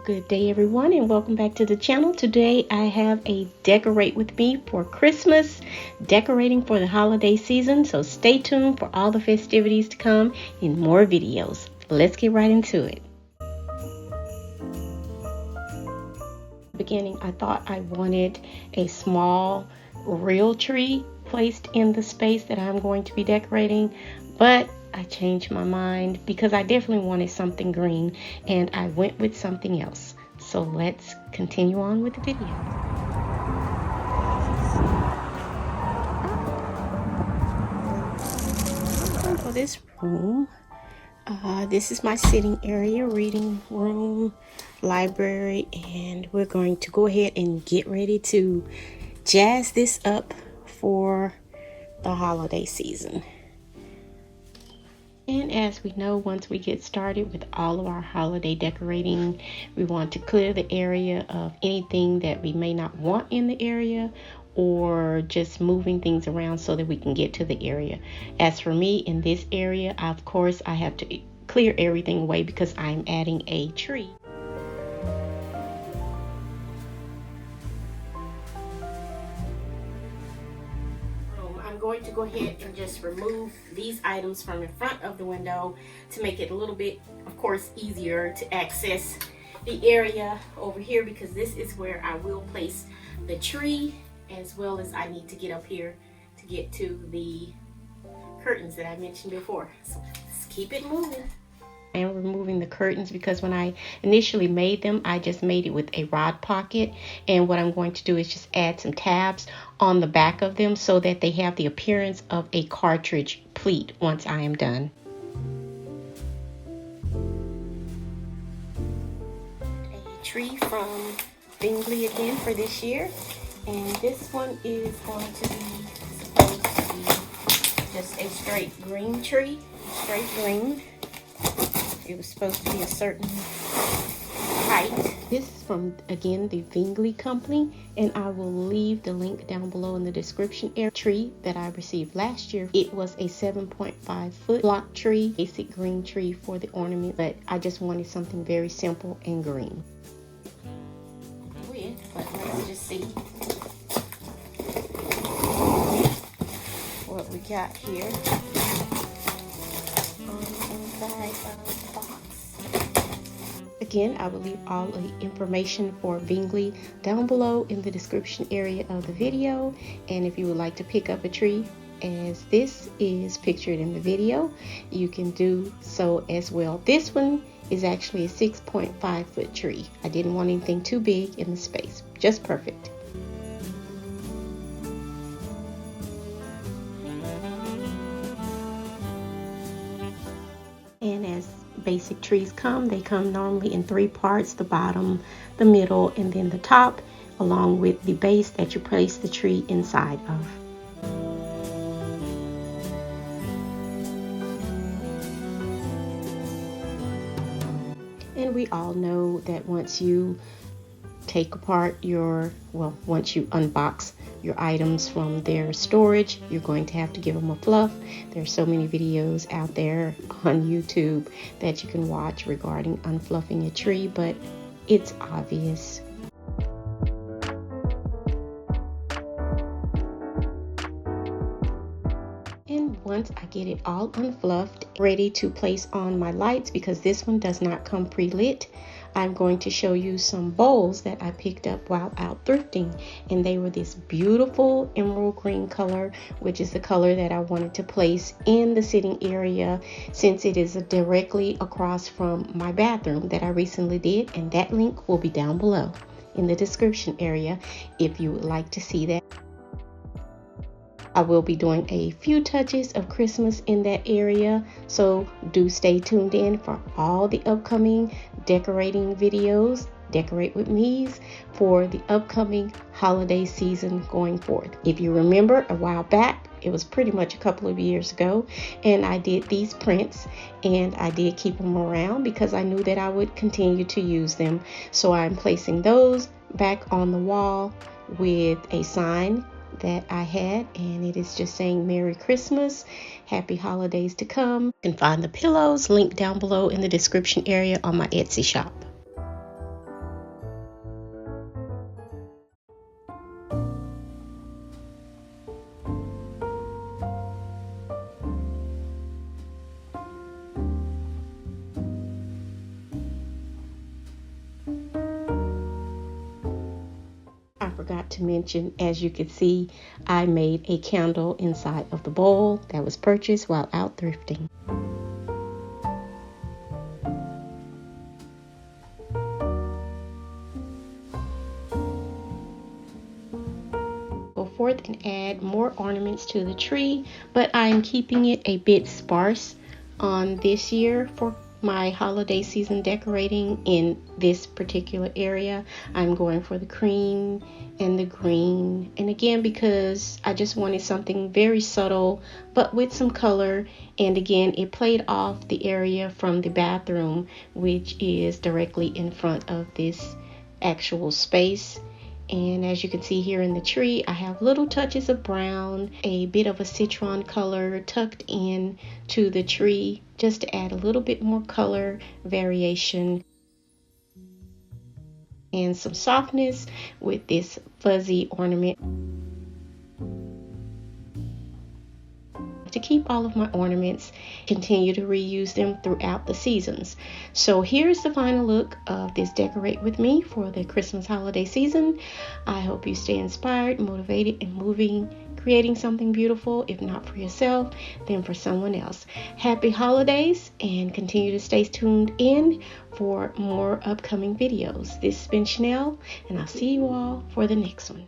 Good day everyone, and welcome back to the channel. Today I have a decorate with me for Christmas, decorating for the holiday season, so stay tuned for all the festivities to come in more videos. Let's get right into it. Beginning, I thought I wanted a small real tree placed in the space that I'm going to be decorating, but I changed my mind because I definitely wanted something green and I went with something else. So let's continue on with the video. For this room, this is my sitting area, reading room, library, and we're going to go ahead and get ready to jazz this up for the holiday season. And as we know, once we get started with all of our holiday decorating, we want to clear the area of anything that we may not want in the area, or just moving things around so that we can get to the area. As for me, in this area, of course, I have to clear everything away because I'm adding a tree. I'm going to go ahead and just remove these items from in front of the window to make it a little bit, of course, easier to access the area over here, because this is where I will place the tree, as well as I need to get up here to get to the curtains that I mentioned before. So let's keep it moving. I am removing the curtains because when I initially made them, I just made it with a rod pocket, and what I'm going to do is just add some tabs on the back of them so that they have the appearance of a cartridge pleat once I am done. A tree from VINGLI again for this year, and this one is going to be supposed to be just a straight green tree, straight green. It was supposed to be a certain height. This is from, again, the VINGLI company, and I will leave the link down below in the description area. Tree that I received last year, it was a 7.5 foot block tree, basic green tree for the ornament, but I just wanted something very simple and green. Weird, but let's just see what we got here on the inside of the box. Again, I will leave all the information for VINGLI down below in the description area of the video, and if you would like to pick up a tree as this is pictured in the video, you can do so as well. This one is actually a 6.5 foot tree. I didn't want anything too big in the space, just perfect. And as basic trees come, they come normally in three parts: the bottom, the middle, and then the top, along with the base that you place the tree inside of. And we all know that once you take apart once you unbox your items from their storage, you're going to have to give them a fluff. There's so many videos out there on YouTube that you can watch regarding unfluffing a tree, but it's obvious. And once I get it all unfluffed, ready to place on my lights, because this one does not come pre-lit, I'm going to show you some bowls that I picked up while out thrifting, and they were this beautiful emerald green color, which is the color that I wanted to place in the sitting area, since it is directly across from my bathroom that I recently did, and that link will be down below in the description area if you would like to see that. I will be doing a few touches of Christmas in that area, so do stay tuned in for all the upcoming decorating videos, decorate with me's, for the upcoming holiday season going forth. If you remember, a while back, it was pretty much a couple of years ago, and I did these prints, and I did keep them around because I knew that I would continue to use them. So I'm placing those back on the wall with a sign that I had, and it is just saying Merry Christmas, Happy Holidays to come. You can find the pillows linked down below in the description area on my Etsy shop. to mention, as you can see, I made a candle inside of the bowl that was purchased while out thrifting. Go forth and add more ornaments to the tree, but I'm keeping it a bit sparse on this year for my holiday season decorating in this particular area. I'm going for the cream and the green, and again, because I just wanted something very subtle but with some color. And again, it played off the area from the bathroom, which is directly in front of this actual space. And as you can see here in the tree, I have little touches of brown, a bit of a citron color tucked in to the tree, just to add a little bit more color variation and some softness with this fuzzy ornament. To keep all of my ornaments, continue to reuse them throughout the seasons. So here's the final look of this decorate with me for the Christmas holiday season. I hope you stay inspired, motivated, and moving, creating something beautiful, if not for yourself, then for someone else. Happy holidays, and continue to stay tuned in for more upcoming videos. This has been Chanel, and I'll see you all for the next one.